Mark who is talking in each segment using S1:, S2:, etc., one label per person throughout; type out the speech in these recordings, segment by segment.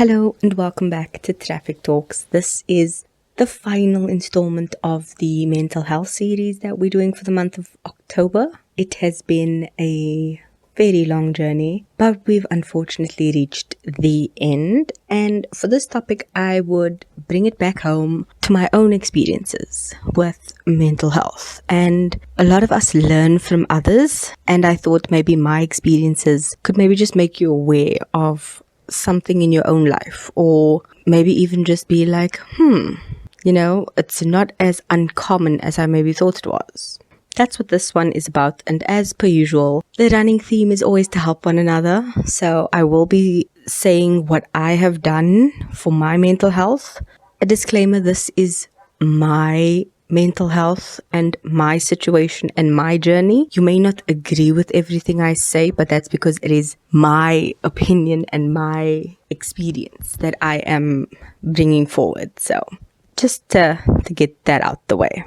S1: Hello and welcome back to Traffic Talks. This is the final installment of the mental health series that we're doing for the month of October. It has been a very long journey, but we've unfortunately reached the end. And for this topic, I would bring it back home to my own experiences with mental health. And a lot of us learn from others, and I thought maybe my experiences could maybe just make you aware of something in your own life, or maybe even just be like, it's not as uncommon as I maybe thought it was. That's what this one is about, and as per usual, the running theme is always to help one another. So I will be saying what I have done for my mental health. A disclaimer, this is my mental health and my situation and my journey. You may not agree with everything I say, but that's because it is my opinion and my experience that I am bringing forward. So just to get that out the way.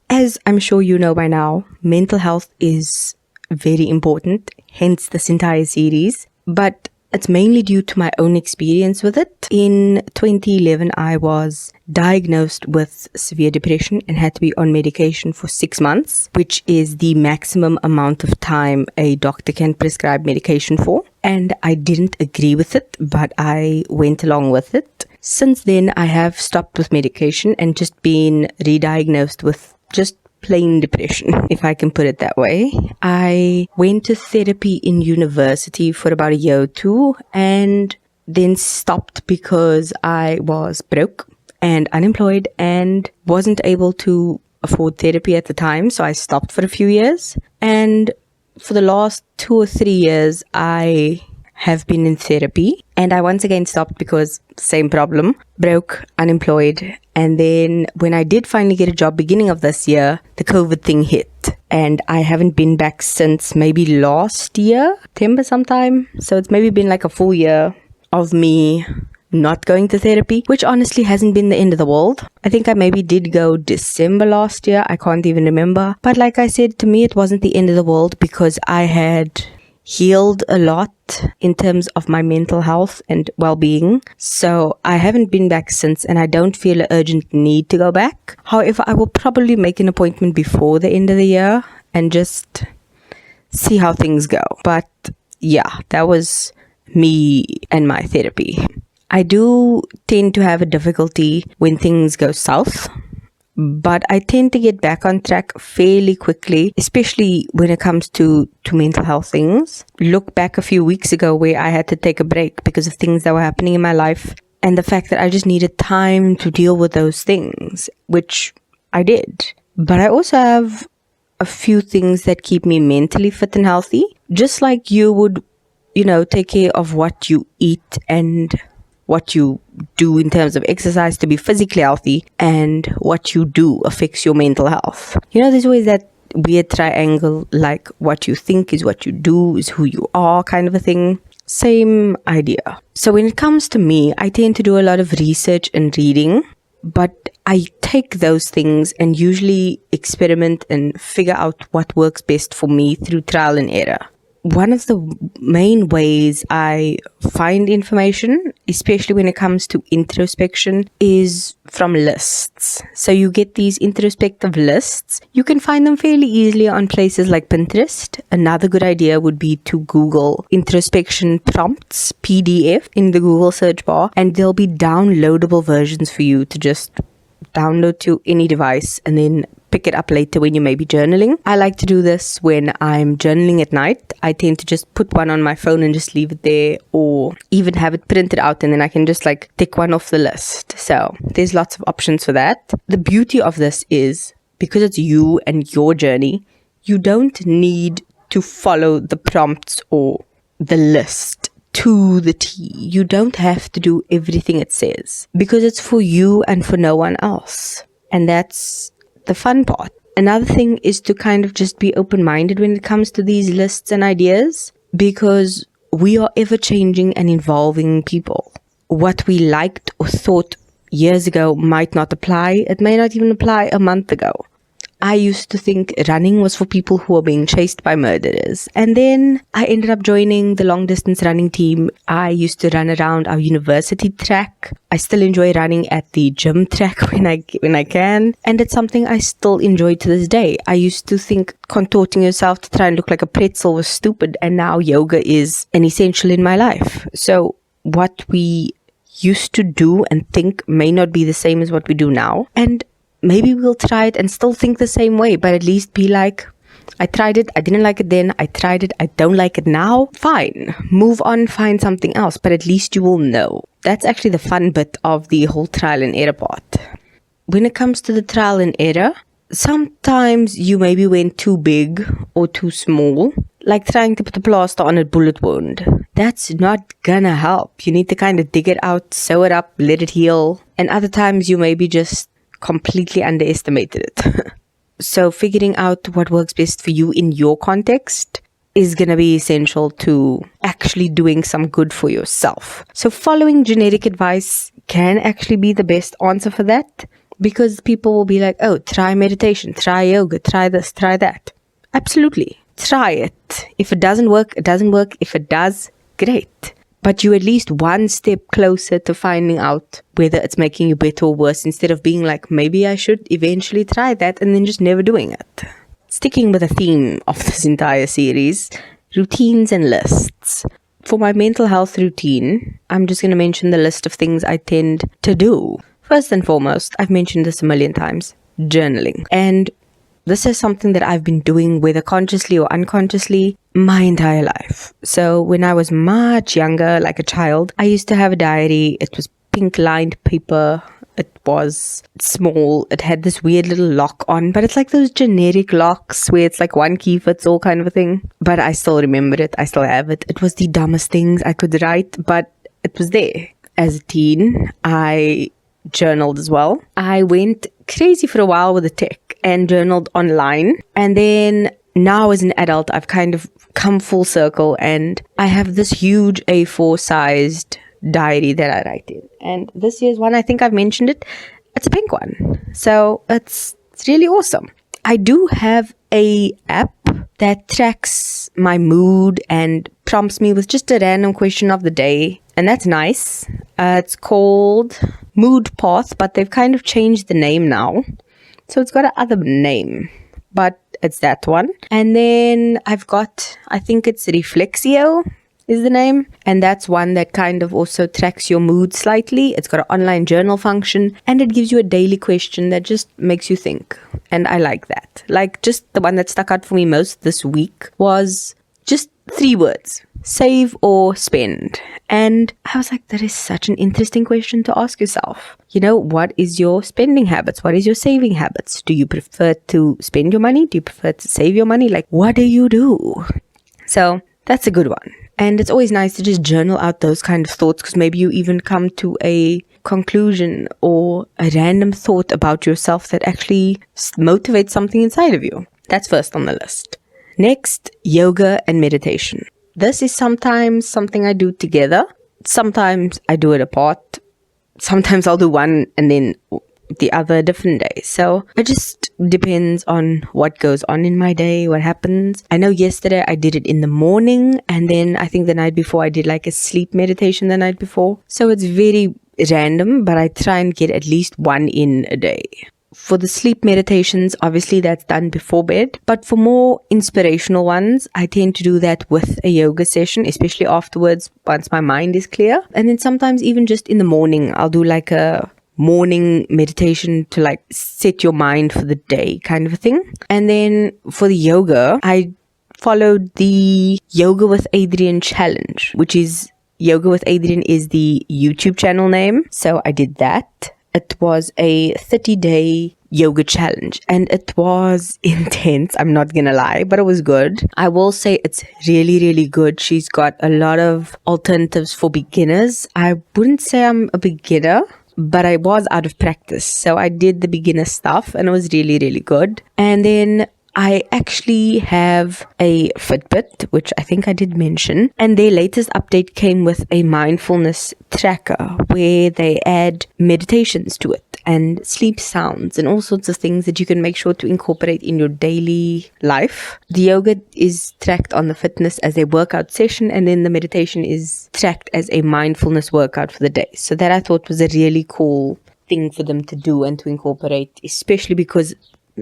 S1: As I'm sure you know by now, mental health is very important, hence this entire series. But it's mainly due to my own experience with it. In 2011, I was diagnosed with severe depression and had to be on medication for 6 months, which is the maximum amount of time a doctor can prescribe medication for. And I didn't agree with it, but I went along with it. Since then, I have stopped with medication and just been re-diagnosed with just plain depression, if I can put it that way. I went to therapy in university for about a year or two and then stopped because I was broke and unemployed and wasn't able to afford therapy at the time. So I stopped for a few years. And for the last 2 or 3 years, I have been in therapy, and I once again stopped because same problem, broke, unemployed. And then when I did finally get a job beginning of this year, the COVID thing hit, and I haven't been back since maybe last year, September sometime. So it's maybe been like a full year of me not going to therapy, which honestly hasn't been the end of the world. I think I maybe did go December last year, I can't even remember. But like I said, to me it wasn't the end of the world because I had healed a lot in terms of my mental health and well-being. So I haven't been back since, and I don't feel an urgent need to go back. However, I will probably make an appointment before the end of the year and just see how things go. But yeah, that was me and my therapy. I do tend to have a difficulty when things go south, but I tend to get back on track fairly quickly, especially when it comes to mental health things. Look back a few weeks ago where I had to take a break because of things that were happening in my life and the fact that I just needed time to deal with those things, which I did. But I also have a few things that keep me mentally fit and healthy, just like you would, take care of what you eat and what you do in terms of exercise to be physically healthy, and what you do affects your mental health. There's always that weird triangle, like what you think is what you do is who you are kind of a thing. Same idea. So when it comes to me, I tend to do a lot of research and reading, but I take those things and usually experiment and figure out what works best for me through trial and error. One of the main ways I find information, especially when it comes to introspection, is from lists. So you get these introspective lists. You can find them fairly easily on places like Pinterest. Another good idea would be to Google introspection prompts, PDF, in the Google search bar, and there'll be downloadable versions for you to just download to any device and then pick it up later when you may be journaling. I like to do this when I'm journaling at night. I tend to just put one on my phone and just leave it there, or even have it printed out and then I can just tick one off the list. So there's lots of options for that. The beauty of this is, because it's you and your journey, you don't need to follow the prompts or the list to the T. You don't have to do everything it says because it's for you and for no one else. And that's the fun part. Another thing is to kind of just be open-minded when it comes to these lists and ideas, because we are ever-changing and evolving people. What we liked or thought years ago might not apply. It may not even apply a month ago. I used to think running was for people who are being chased by murderers. And then I ended up joining the long distance running team. I used to run around our university track. I still enjoy running at the gym track when I can. And it's something I still enjoy to this day. I used to think contorting yourself to try and look like a pretzel was stupid. And now yoga is an essential in my life. So what we used to do and think may not be the same as what we do now. And maybe we'll try it and still think the same way, but at least be like, I tried it, I didn't like it then, I tried it, I don't like it now. Fine. Move on, find something else, but at least you will know. That's actually the fun bit of the whole trial and error part. When it comes to the trial and error, sometimes you maybe went too big or too small, like trying to put a plaster on a bullet wound. That's not gonna help. You need to kind of dig it out, sew it up, let it heal. And other times you maybe just completely underestimated it. So figuring out what works best for you in your context is going to be essential to actually doing some good for yourself. So following generic advice can actually be the best answer for that, because people will be like, oh, try meditation, try yoga, try this, try that. Absolutely. Try it. If it doesn't work, it doesn't work. If it does, great. But you're at least one step closer to finding out whether it's making you better or worse, instead of being like, maybe I should eventually try that and then just never doing it. Sticking with the theme of this entire series, routines and lists. For my mental health routine, I'm just going to mention the list of things I tend to do. First and foremost, I've mentioned this a million times, journaling. And this is something that I've been doing, whether consciously or unconsciously, my entire life. So when I was much younger, like a child, I used to have a diary. It was pink lined paper. It was small. It had this weird little lock on, but it's like those generic locks where it's like one key fits all kind of a thing. But I still remember it. I still have it. It was the dumbest things I could write, but it was there. As a teen, I journaled as well. I went crazy for a while with the tech and journaled online. And then now as an adult, I've kind of come full circle and I have this huge A4 sized diary that I write in. And this year's one, I think I've mentioned it. It's a pink one. So it's really awesome. I do have a app that tracks my mood and prompts me with just a random question of the day. And that's nice. It's called Mood Path, but they've kind of changed the name now. So it's got another name, but it's that one. And then I've got, I think it's Reflexio is the name. And that's one that kind of also tracks your mood slightly. It's got an online journal function and it gives you a daily question that just makes you think. And I like that. Like just the one that stuck out for me most this week was just 3 words. Save or spend. And I was like, that is such an interesting question to ask yourself. You know, what is your spending habits? What is your saving habits? Do you prefer to spend your money? Do you prefer to save your money? Like, what do you do? So that's a good one. And it's always nice to just journal out those kind of thoughts, because maybe you even come to a conclusion or a random thought about yourself that actually motivates something inside of you. That's first on the list. Next, yoga and meditation. This is sometimes something I do together. Sometimes I do it apart. Sometimes I'll do one and then the other different day. So it just depends on what goes on in my day, what happens. I know yesterday I did it in the morning, and then I think the night before I did like a sleep meditation the night before. So it's very random, but I try and get at least one in a day. For the sleep meditations, obviously that's done before bed. But for more inspirational ones, I tend to do that with a yoga session, especially afterwards once my mind is clear. And then sometimes even just in the morning, I'll do like a morning meditation to like set your mind for the day kind of a thing. And then for the yoga, I followed the Yoga with Adriene challenge, which is Yoga with Adriene is the YouTube channel name. So I did that. It was a 30-day yoga challenge and it was intense. I'm not gonna lie, but it was good. I will say it's really, really good. She's got a lot of alternatives for beginners. I wouldn't say I'm a beginner, but I was out of practice. So I did the beginner stuff and it was really, really good. And then I actually have a Fitbit, which I think I did mention, and their latest update came with a mindfulness tracker where they add meditations to it. and sleep sounds and all sorts of things that you can make sure to incorporate in your daily life. The yoga is tracked on the fitness as a workout session, and then the meditation is tracked as a mindfulness workout for the day. So that I thought was a really cool thing for them to do and to incorporate, especially because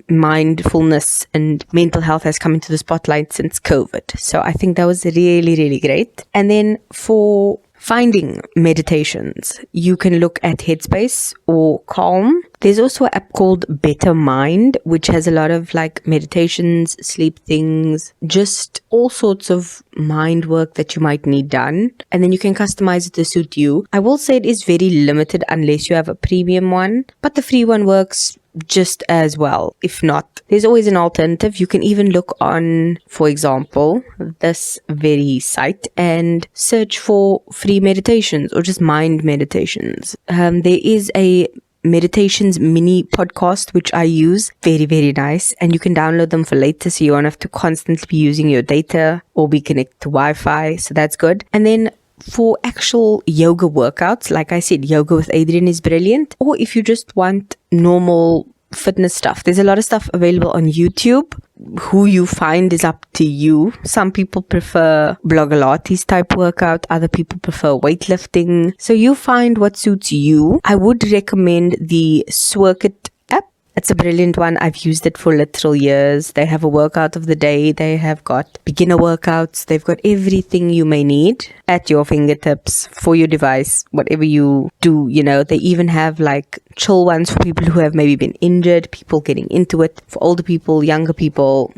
S1: mindfulness and mental health has come into the spotlight since COVID. So I think that was really, really great. And then for finding meditations, you can look at Headspace or Calm. There's also an app called Better Mind, which has a lot of like meditations, sleep things, just all sorts of mind work that you might need done. And then you can customize it to suit you. I will say it is very limited unless you have a premium one, but the free one works just as well. If not, there's always an alternative. You can even look on, for example, this very site and search for free meditations or just mind meditations. There is a meditations mini podcast which I use, very, very nice, and you can download them for later so you won't have to constantly be using your data or be connected to Wi-Fi, so that's good. And then for actual yoga workouts, like I said, Yoga with Adriene is brilliant. Or if you just want normal fitness stuff, there's a lot of stuff available on YouTube. Who you find is up to you. Some people prefer Blogilates type workout, other people prefer weightlifting. So you find what suits you. I would recommend the Swirkit app. It's a brilliant one. I've used it for literal years. They have a workout of the day. They have got beginner workouts. They've got everything you may need at your fingertips for your device, whatever you do. You know, they even have like chill ones for people who have maybe been injured, people getting into it. For older people, younger people,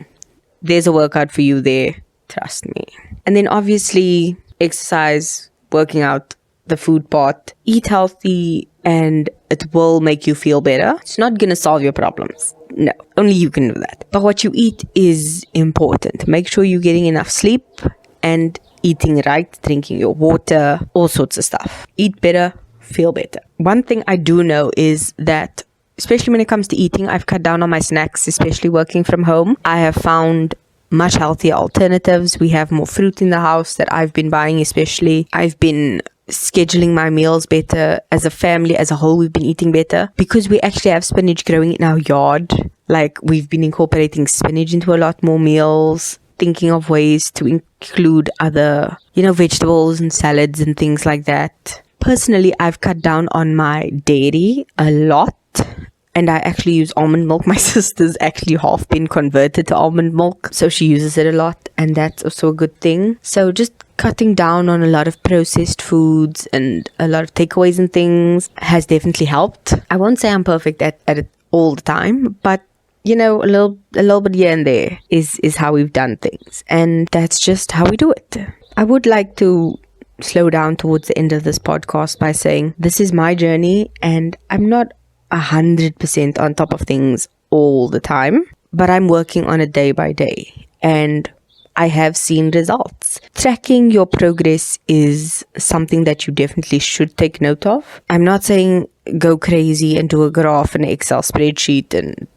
S1: there's a workout for you there. Trust me. And then obviously exercise, working out, the food part, eat healthy, and it will make you feel better. It's not going to solve your problems. No, only you can do that. But what you eat is important. Make sure you're getting enough sleep and eating right, drinking your water, all sorts of stuff. Eat better, feel better. One thing I do know is that, especially when it comes to eating, I've cut down on my snacks, especially working from home. I have found much healthier alternatives. We have more fruit in the house that I've been buying, especially. I've been scheduling my meals better. As a family as a whole, we've been eating better because we actually have spinach growing in our yard. Like, we've been incorporating spinach into a lot more meals, thinking of ways to include other, vegetables and salads and things like that. Personally, I've cut down on my dairy a lot, and I actually use almond milk. My sister's actually half been converted to almond milk, so she uses it a lot, and that's also a good thing. So just cutting down on a lot of processed foods and a lot of takeaways and things has definitely helped. I won't say I'm perfect at it all the time, but a little bit here and there is how we've done things, and that's just how we do it. I would like to slow down towards the end of this podcast by saying this is my journey, and I'm not 100% on top of things all the time, but I'm working on it day by day, and I have seen results. Tracking your progress is something that you definitely should take note of. I'm not saying go crazy and do a graph and an Excel spreadsheet and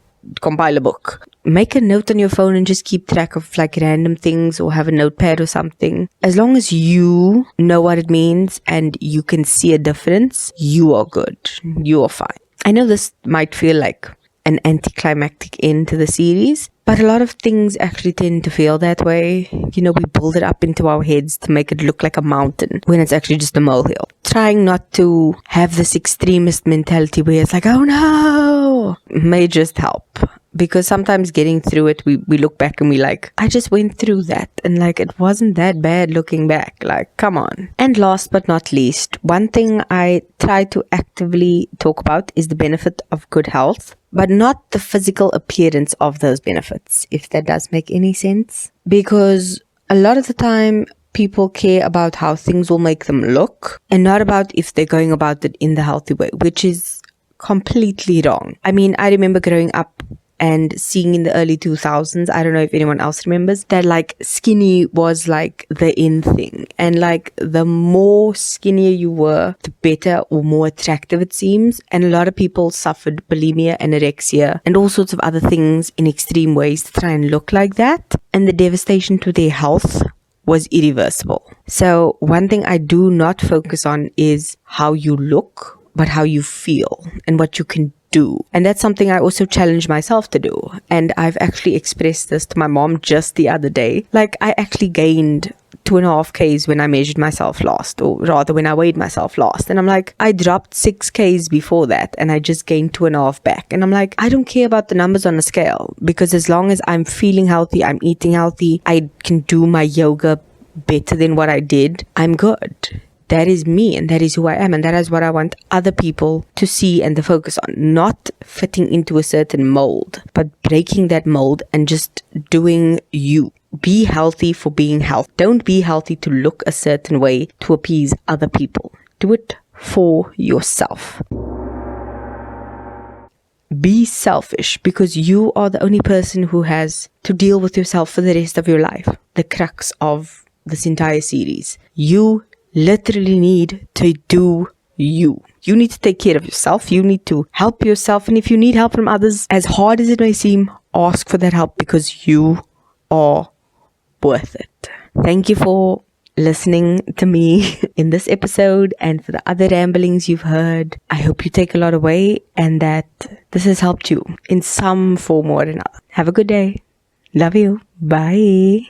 S1: compile a book. Make a note on your phone and just keep track of like random things, or have a notepad or something. As long as you know what it means and you can see a difference, you are good. You are fine. I know this might feel like an anticlimactic end to the series, but a lot of things actually tend to feel that way. We build it up into our heads to make it look like a mountain when it's actually just a molehill. Trying not to have this extremist mentality where it's like, oh no, may just help. Because sometimes getting through it, we look back and we like, I just went through that, and like, it wasn't that bad looking back. Like, come on. And last but not least, one thing I try to actively talk about is the benefit of good health, but not the physical appearance of those benefits, if that does make any sense. Because a lot of the time, people care about how things will make them look, and not about if they're going about it in the healthy way, which is completely wrong. I mean, I remember growing up and seeing in the early 2000s, I don't know if anyone else remembers, that like skinny was like the in thing. And like the more skinnier you were, the better or more attractive it seems. And a lot of people suffered bulimia, anorexia, and all sorts of other things in extreme ways to try and look like that. And the devastation to their health was irreversible. So one thing I do not focus on is how you look, but how you feel and what you can do. And that's something I also challenge myself to do. And I've actually expressed this to my mom just the other day. Like, I actually gained 2.5 Ks when I measured myself last, or rather when I weighed myself last. And I'm like, I dropped 6 Ks before that and I just gained 2.5 back. And I'm like, I don't care about the numbers on the scale, because as long as I'm feeling healthy, I'm eating healthy, I can do my yoga better than what I did, I'm good. That is me and that is who I am, and that is what I want other people to see and to focus on. Not fitting into a certain mold, but breaking that mold and just doing you. Be healthy for being healthy. Don't be healthy to look a certain way to appease other people. Do it for yourself. Be selfish, because you are the only person who has to deal with yourself for the rest of your life. The crux of this entire series. You literally need to do you. You need to take care of yourself. You need to help yourself. And if you need help from others, as hard as it may seem, ask for that help, because you are worth it. Thank you for listening to me in this episode and for the other ramblings you've heard. I hope you take a lot away and that this has helped you in some form or another. Have a good day. Love you. Bye.